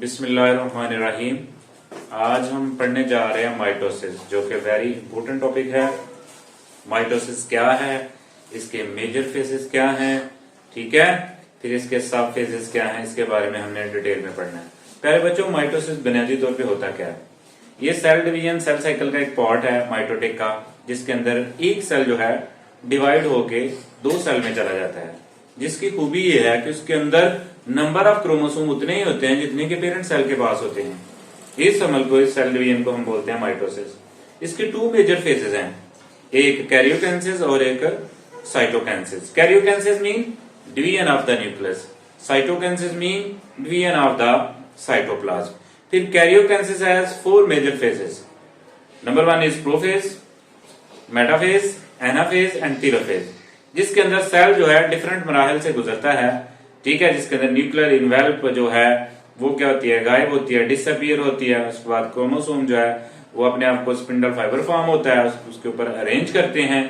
बिस्मिल्लाहिर्रहमानिर्रहीम। आज हम पढ़ने जा रहे हैं माइटोसिस, जो कि वेरी इंपॉर्टेंट टॉपिक है। माइटोसिस क्या है, इसके मेजर फेजेस क्या हैं, ठीक है, फिर इसके सब फेजेस क्या हैं, इसके बारे में हमने डिटेल में पढ़ना है। पहले बच्चों, माइटोसिस बुनियादी तौर पे होता क्या है? ये सेल डिवीजन, सेल साइकिल का एक पार्ट है माइटोटिक का, जिसके अंदर एक सेल जो है डिवाइड होके दो सेल में चला जाता है, जिसकी खूबी ये है कि उसके अंदर नंबर ऑफ क्रोमोसोम उतने ही होते हैं जितने के पेरेंट सेल के पास होते हैं। इस अमल को, इस सेल डिवीजन को हम बोलते हैं माइटोसिस। इसके टू मेजर फेजेस हैं, एक कैरियोकाइनेसिस और एक cytokinesis. Karyokinesis mean division of the nucleus, cytokinesis mean division of the cytoplasm. फिर karyokinesis has four major phases. Number one is prophase, metaphase, anaphase and telophase, जिसके अंदर cell जो है different मराहल से गुजरता है, ठीक है, जिसके अंदर न्यूक्लियर इन्वेल्प जो है वो क्या होती है, गायब होती है, डिसअपियर होती है। उसके बाद क्रोमोसोम जो है वो अपने आप को स्पिंडल फाइबर फॉर्म होता है, उसके ऊपर अरेंज करते हैं,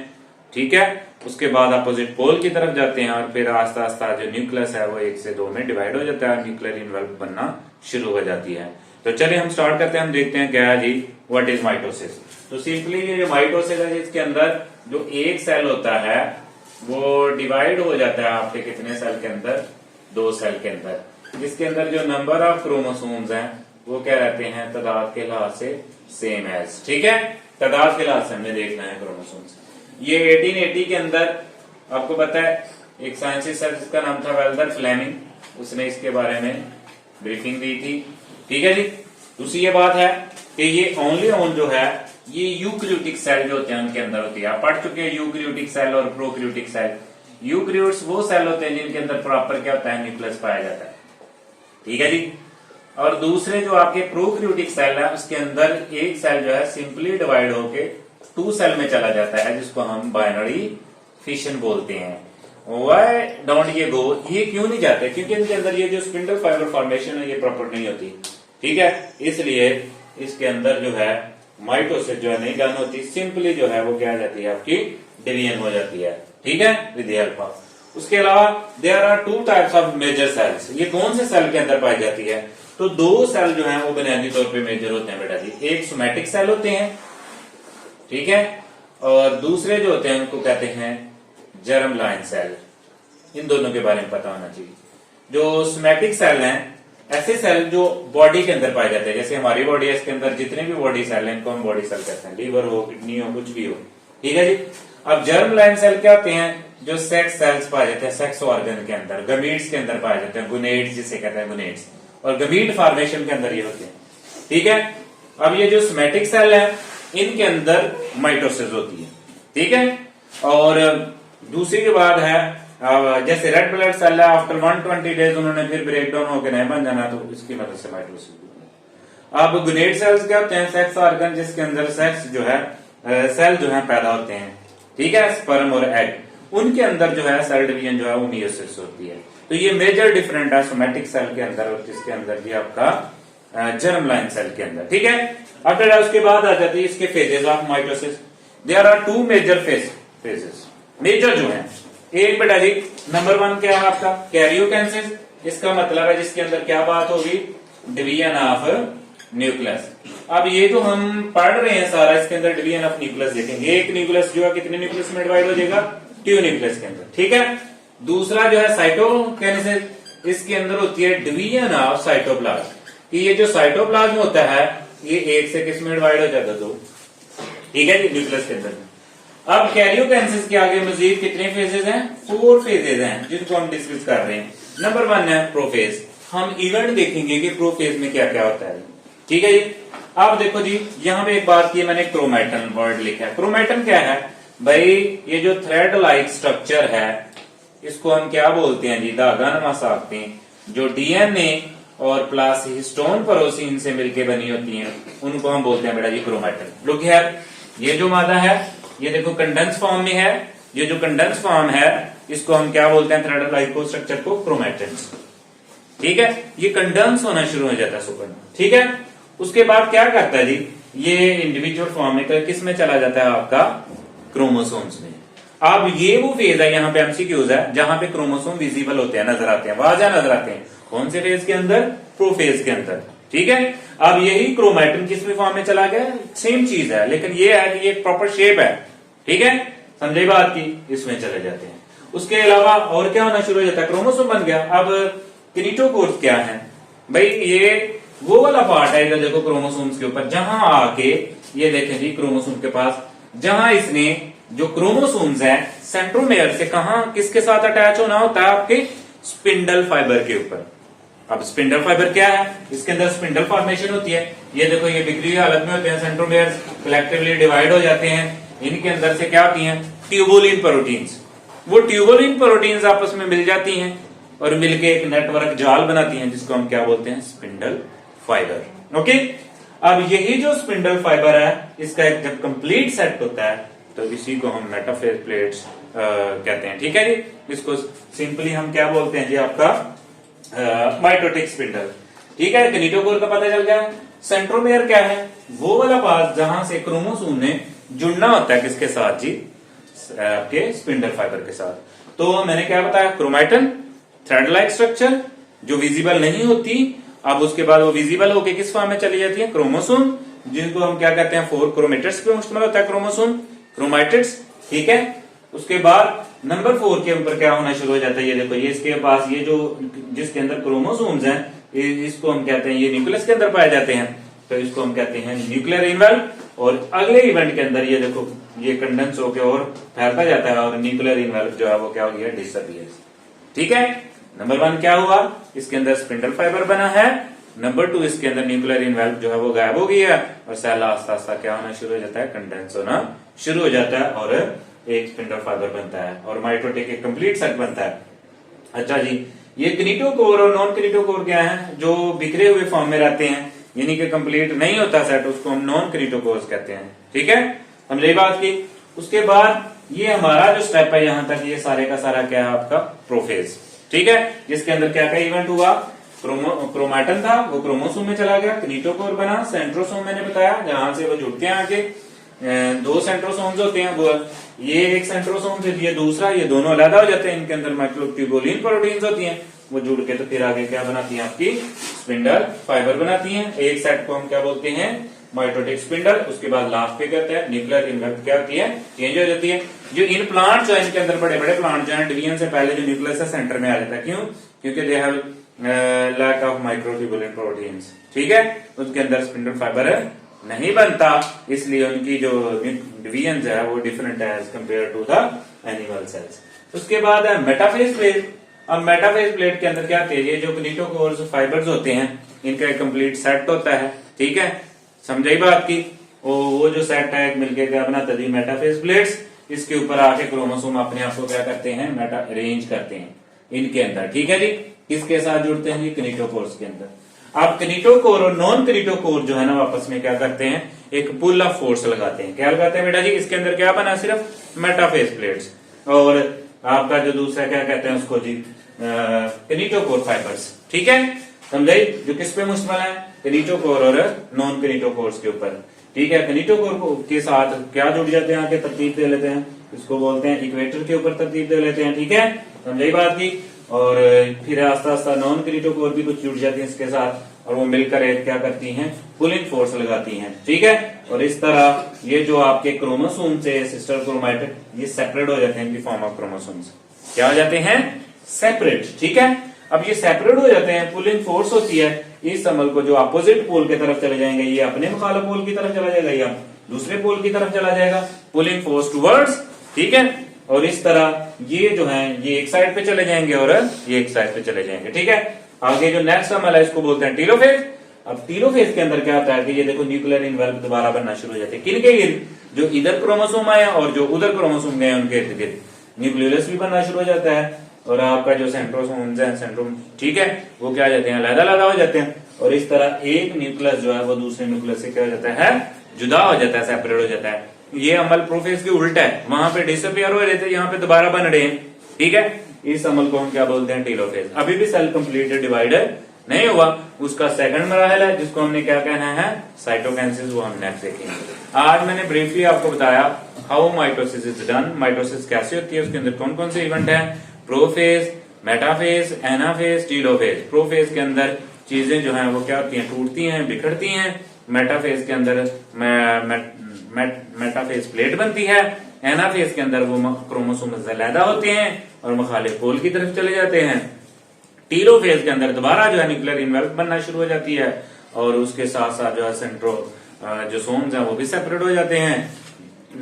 ठीक है। उसके बाद अपोजिट पोल की तरफ जाते हैं और फिर आस्ता आस्ता जो न्यूक्लियस है वो एक से दो में डिवाइड हो जाता है, न्यूक्लियर इन्वेल्प बनना शुरू हो जाती है। तो चलिए हम स्टार्ट करते हैं, हम देखते हैं क्या है जी, व्हाट इज माइटोसिस। तो सिंपली ये जो माइटोसिस है, इसके अंदर जो एक सेल होता है वो डिवाइड हो जाता है आपके कितने सेल के अंदर, दो सेल के अंदर, जिसके अंदर जो नंबर ऑफ क्रोमोसोम्स हैं वो क्या रहते हैं, तादाद के लिहाज से सेम एज, ठीक है, तादाद के लिहाज से हमने देखना है क्रोमोसोम्स। ये 1880 के अंदर आपको पता है एक साइंटिस्ट है जिसका नाम था वेल्डर फ्लेमिंग, उसने इसके बारे में ब्रीफिंग दी थी, ठीक है जी। दूसरी ये बात है कि ये ओनली ऑन जो है ये यूकैरियोटिक सेल जो होते हैं उनके अंदर होती है। आप पढ़ चुके हैं यूकैरियोटिक सेल और प्रोकैरियोटिक सेल। यूकैरियोट्स वो सेल होते हैं जिनके अंदर प्रॉपर क्या होता है, न्यूक्लियस पाया जाता है, ठीक है जी। और दूसरे जो आपके प्रोकैरियोटिक सेल है उसके अंदर एक सेल जो है सिंपली डिवाइड होके टू सेल में चला जाता है, जिसको हम बाइनरी फिशन बोलते हैं। व्हाई डोंट ये गो, ये क्यों नहीं जाते? क्योंकि इनके अंदर ये जो स्पिंडल फाइबर फॉर्मेशन है ये प्रॉपर नहीं होती, ठीक है, इसलिए इसके अंदर जो है माइटोसिस जो है नहीं डन होती, सिंपली जो है वो क्या आ जाती है, आपकी डिवीजन हो जाती है, ठीक है, विद द हेल्प ऑफ। उसके अलावा there are two types of major cells. ये कौन से सेल के अंदर पाई जाती है? तो दो सेल जो है वो बुनियादी तौर पे मेजर होते हैं बेटा जी, एक सोमैटिक सेल होते हैं, ठीक है, और दूसरे जो होते हैं उनको कहते हैं जर्म लाइन सेल। इन दोनों के बारे में पता होना चाहिए। जो सोमैटिक सेल हैं ऐसे सेल जो बॉडी के अंदर पाए जाते हैं, जैसे हमारी बॉडी है, इसके अंदर जितने भी बॉडी सेल हैं इनको हम बॉडी सेल कहते हैं, लीवर हो, किडनी हो, कुछ भी हो, ठीक है जी। अब जर्म लाइन सेल क्या होते हैं? जो सेक्स सेल्स पाए जाते हैं सेक्स ऑर्गन के अंदर, गमीट्स के अंदर पाए जाते हैं, गुनेट्स जिसे कहते हैं, गुनेट्स, और गमीट फॉर्मेशन के अंदर ये होते हैं, ठीक है। अब ये जो सोमैटिक सेल है इनके अंदर माइटोसिस होती है, ठीक है। और दूसरी जो बात है, जैसे रेड ब्लड सेल है, आफ्टर 120 डेज उन्होंने फिर ब्रेक डाउन होकर नहीं बन जाना, तो इसकी मदद से माइटोसिस। अब गुनेट सेल्स क्या होते हैं? सेक्स ऑर्गन जिसके अंदर सेक्स जो है सेल जो है पैदा होते हैं, ठीक है, स्पर्म और एग, उनके अंदर जो है सेल डिवीजन जो है वो मियोसिस होती है। तो ये मेजर डिफरेंट है सोमैटिक सेल के अंदर और जिसके अंदर भी आपका जर्म लाइन सेल के अंदर, ठीक है। आफ्टर उसके बाद आ जाती है इसके phases of mitosis. There are two major phases, major जो है, एक बेटा जी नंबर वन क्या है आपका, कैरियोकाइनेसिस। इसका मतलब है जिसके अंदर क्या बात होगी, डिवीजन ऑफ न्यूक्लियस। अब ये जो हम पढ़ रहे हैं सारा, इसके अंदर डिवीजन ऑफ न्यूक्लियस देखेंगे। एक न्यूक्लियस जो है कितने न्यूक्लियस में डिवाइड हो जाएगा, टू न्यूक्लियस के अंदर, ठीक है। दूसरा जो है साइटोकाइनेसिस, इसके अंदर होती है डिवीजन ऑफ साइटोप्लाज्म, कि ये जो साइटोप्लाज्म होता है ये एक से किस में डिवाइड हो जाता है, दो, ठीक है जी, न्यूक्लियस के अंदर। अब कैरियोकाइनेसिस के आगे मजीद कितने फेजेस हैं? 4 फेजेस हैं जिनको हम डिस्कस कर रहे हैं। नंबर वन है प्रोफेज। हम इवेंट देखेंगे कि प्रोफेज में क्या क्या होता है, ठीक है जी। अब देखो जी, यहाँ पे एक बात की मैंने, क्रोमैटन वर्ड लिखा है। क्रोमैटन क्या है भाई? ये जो थ्रेड लाइक स्ट्रक्चर है इसको हम क्या बोलते हैं जी, धागा नुमा साख्तें जो डीएनए और प्लस हिस्टोन प्रोटीन से मिलकर बनी होती हैं उनको हम बोलते हैं बेटा जी क्रोमैटन। लुक हियर, ये जो मादा है ये देखो कंडेंस फॉर्म में है, ये जो कंडेंस फॉर्म है इसको हम क्या बोलते हैं, थ्रेड लाइक स्ट्रक्चर को क्रोमैटिन, ठीक है। ये कंडेंस होना शुरू हो जाता है सुपर, ठीक है। उसके बाद क्या करता है जी, ये इंडिविजुअल फॉर्म में किस में चला जाता है, आपका क्रोमोसोम्स में। अब ये वो फेज है, यहाँ पे एमसीक्यूज है, जहां पे क्रोमोसोम विजिबल होते हैं, नजर आते हैं, वाजा नजर आते हैं, कौन से फेज के अंदर? प्रोफेज के अंदर। ठीक है, अब यही क्रोमैटिन किसमें फॉर्म में चला गया? सेम चीज है, लेकिन ये है कि ये प्रॉपर शेप है। ठीक है, समझे बात की? इसमें चले जाते हैं। उसके अलावा और क्या होना शुरू हो जाता है? क्रोमोसोम बन गया। अब किनेटोकोर्स क्या है भाई? ये वो वाला पार्ट है इधर देखो क्रोमोसोम्स के ऊपर, जहां आके ये देखें जी क्रोमोसोम के पास, जहां इसने जो क्रोमोसोम्स है सेंट्रोमेयर से कहा किसके साथ अटैच होना होता है? आपके स्पिंडल फाइबर के ऊपर। अब स्पिंडल फाइबर क्या है? इसके अंदर स्पिंडल फॉर्मेशन होती है। ये देखो ये बिखरी हुई हालत में होते हैं, सेंट्रोमेयर्स कलेक्टिवली डिवाइड हो जाते हैं। इनके अंदर से क्या होती हैं? Tubulin proteins. वो ट्यूबुलिन प्रोटीन्स आपस में मिल जाती हैं और मिलके एक नेटवर्क जाल बनाती हैं, जिसको हम क्या बोलते हैं? Spindle fibre. ओके, अब यही जो स्पिंडल फाइबर है, इसका एक जब कंप्लीट सेट होता है तो इसी को हम मेटाफेज प्लेट्स कहते हैं। ठीक है जी, इसको सिंपली हम क्या बोलते हैं जी? आपका माइटोटिक स्पिंडल। ठीक है, किनेटोकोर का पता चल गया। सेंट्रोमेयर क्या है? वो वाला पार्ट जहां से क्रोमोसोम ने जुड़ना होता है किसके साथ जी? आपके स्पिंडल फाइबर के साथ। तो मैंने क्या बताया? क्रोमैटिन थ्रेड लाइक स्ट्रक्चर जो विजिबल नहीं होती, अब उसके बाद वो विजिबल होके किस फॉर्म में चली जाती है? क्रोमोसोम, जिनको हम क्या कहते हैं? 4 क्रोमेटिड्स पे मुश्तमिल होता है क्रोमोसोम, क्रोमैटिड्स। ठीक है, उसके बाद नंबर 4 के ऊपर क्या होना शुरू हो जाता है? ये देखो, ये इसके पास ये जो जिसके अंदर क्रोमोसोम्स हैं, इसको हम कहते हैं, ये न्यूक्लियस के अंदर पाए जाते हैं, तो इसको हम कहते हैं न्यूक्लियर इन्वेल्व। और अगले इवेंट के अंदर ये देखो ये कंडेंस होकर और फैलता जाता है और न्यूक्लियर इन्वेल्व जो है वो क्या हो गया? डिसअपीयर। ठीक है, नंबर 1 क्या हुआ? इसके अंदर स्पिंडल फाइबर बना है। नंबर 2 इसके अंदर न्यूक्लियर इन्वेल्व जो है वो गायब हो गया और सेल आस्ता आस्ता क्या होना शुरू हो जाता है? कंडेंस होना शुरू हो जाता है और एक स्पिंडल फाइबर बनता है और माइटोटिक एक कंप्लीट सेट बनता है। अच्छा जी, ये किनेटोकोर और नॉन किनेटोकोर क्या है? जो बिखरे हुए फॉर्म में रहते हैं, यानी कि कंप्लीट नहीं होता सेट, उसको हम नॉन किनेटोकोर्स कहते हैं। ठीक है, हमने बात की। उसके बाद ये हमारा जो स्टेप है यहां तक, ये सारे का सारा क्या है? आपका प्रोफेज। ठीक है, जिसके अंदर क्या क्या इवेंट हुआ? क्रोमैटिन था, वो क्रोमोसोम में चला गया, किनेटोकोर बना, सेंट्रोसोम मैंने बताया जहां से वो जुड़ते हैं आके। 2 सेंट्रोसोम्स होते हैं, वो ये एक सेंट्रोसोम फिर ये दूसरा, ये दोनों अलग हो जाते हैं। इनके अंदर माइक्रोट्यूबुलिन प्रोटीन्स होती हैं, वो जुड़ के तो फिर आगे क्या बनाती हैं? आपकी स्पिंडल फाइबर बनाती हैं। एक सेट को हम क्या बोलते हैं? Mitotic spindle. उसके बाद लास्ट पे करते हैं न्यूक्लियर इन्वेल्व क्या होती है? चेंज हो जाती है। जो इन प्लांट जो है, इनके अंदर बड़े बड़े प्लांट जो है, डिवीजन से पहले जो न्यूक्लियस है सेंटर में आ जाता है। क्यों? क्योंकि they have lack of microtubulin proteins. ठीक है, उसके अंदर स्पिंडल फाइबर नहीं बनता, इसलिए उनकी जो डिवीजन है वो डिफरेंट है as compare to the animal cells. उसके बाद है मेटाफेज प्लेट। अब मेटाफेज प्लेट के अंदर क्या होती है? ये जो किनेटोकोर्स फाइबर्स होते हैं, इनका एक कंप्लीट सेट होता है। ठीक है, समझाई बात की? वो जो सेट है मिलकर क्या बनाता है? Metaphase plates. इसके ऊपर आके क्रोमोसोम अपने आप को क्या करते हैं? मेटा अरेंज करते हैं इनके अंदर। ठीक है जी, किसके साथ जुड़ते हैं? किनेटोकोर्स के अंदर। अब किनेटोकोर और नॉन किनेटोकोर जो है ना, आपस में क्या करते हैं? एक पुल ऑफ फोर्स लगाते हैं। क्या लगाते हैं बेटा जी? इसके अंदर क्या बना? सिर्फ मेटाफेज प्लेट्स। और आपका जो दूसरा क्या कहते हैं उसको जी? Kinetochore fibres. ठीक है, समझे? जो किस पे मुश्तमिल है? किनेटोकोर और नॉन किनेटोकोर्स के ऊपर। ठीक है, किनेटोकोर के साथ क्या जुड़ जाते हैं? आके तरतीब दे लेते हैं, इसको बोलते हैं इक्वेटर के ऊपर तरतीब दे लेते हैं। ठीक है, समझे बात की? और फिर आस्ता आस्ता नॉन किनेटोकोर भी कुछ जुड़ जाती है इसके साथ और वो मिलकर एक क्या करती हैं? पुलिंग फोर्स लगाती हैं। ठीक है, और इस तरह ये जो आपके क्रोमोसोम से सिस्टर क्रोमैटिड ये सेपरेट हो जाते हैं इन फॉर्म ऑफ क्रोमोसोम्स। क्या हो जाते हैं? सेपरेट। ठीक है, अब ये सेपरेट हो जाते हैं, पुलिंग फोर्स होती है। इस अमल को जो अपोजिट पोल की तरफ चले जाएंगे, ये अपने मुखालिफ पोल की तरफ चला जाएगा या दूसरे पोल की तरफ चला जाएगा, पुलिंग फोर्स टुवर्ड्स। ठीक है, और इस तरह ये जो है ये एक साइड पे चले जाएंगे और ये एक साइड पे चले जाएंगे। ठीक है, आगे जो नेक्स्ट अमल है इसको बोलते हैं टीलोफेज। अब टीलोफेज के अंदर क्या होता है कि ये देखो न्यूक्लियर इन्वेल्व दोबारा बनना शुरू हो जाते हैं। किनके गिर्द? जो इधर क्रोमोसोम आए और जो उधर क्रोमोसोम गए उनके इर्द गिर्द न्यूक्लियस भी बनना शुरू हो जाता है। और आपका जो सेंट्रोसोम्स है, सेंट्रोम, ठीक है, वो क्या हो जाते हैं? अलग-अलग हो जाते हैं। और इस तरह एक न्यूक्लियस जो है वो दूसरे न्यूक्लियस से क्या हो जाता है? जुदा हो जाता है, सेपरेट हो जाता है। ये अमल प्रोफेज के उल्टा है, वहां पे डिसअपियर हो रहे थे, यहाँ पे दोबारा बन रहे हैं। ठीक है, इस अमल को हम क्या बोलते हैं? टीलोफेज। अभी भी सेल कंप्लीटेड डिवाइडेड नहीं हुआ, उसका सेकंड मराहल है जिसको हमने क्या कहना है? साइटोकाइनेसिस। वो हम नेक्स्ट देखेंगे। आज मैंने ब्रीफली आपको बताया how mitosis is done, mitosis कैसे होती है, उसके अंदर कौन कौन से इवेंट है, prophase, metaphase, anaphase, telophase. Prophase के अंदर चीजें जो हैं वो क्या होती हैं, टूटती हैं, बिखरती हैं। मेटाफेज के अंदर मेटाफेज प्लेट बनती है। एनाफेज के अंदर वो क्रोमोसोम ज़्यादा होते हैं और मुखालिफ पोल की तरफ चले जाते हैं। टीलोफेज के अंदर दोबारा जो है न्यूक्लियर इन्वेल्व बनना शुरू हो जाती है और उसके साथ साथ जो है सेंट्रोजोसोम्स हैं वो भी सेपरेट हो जाते हैं।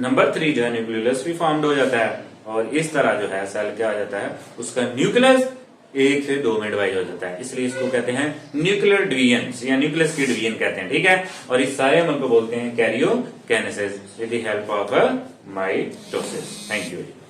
नंबर 3 जो है न्यूक्लियस भी फॉर्म्ड हो जाता है और इस तरह जो है सेल क्या हो जाता है, उसका न्यूक्लियस 1 से 2 में डिवाइड हो जाता है। इसलिए इसको कहते हैं न्यूक्लियर डिवीजन या न्यूक्लियस की डिवीजन कहते हैं, ठीक है। और इस सारे अमल को बोलते हैं karyokinesis with the help of mitosis. Thank you.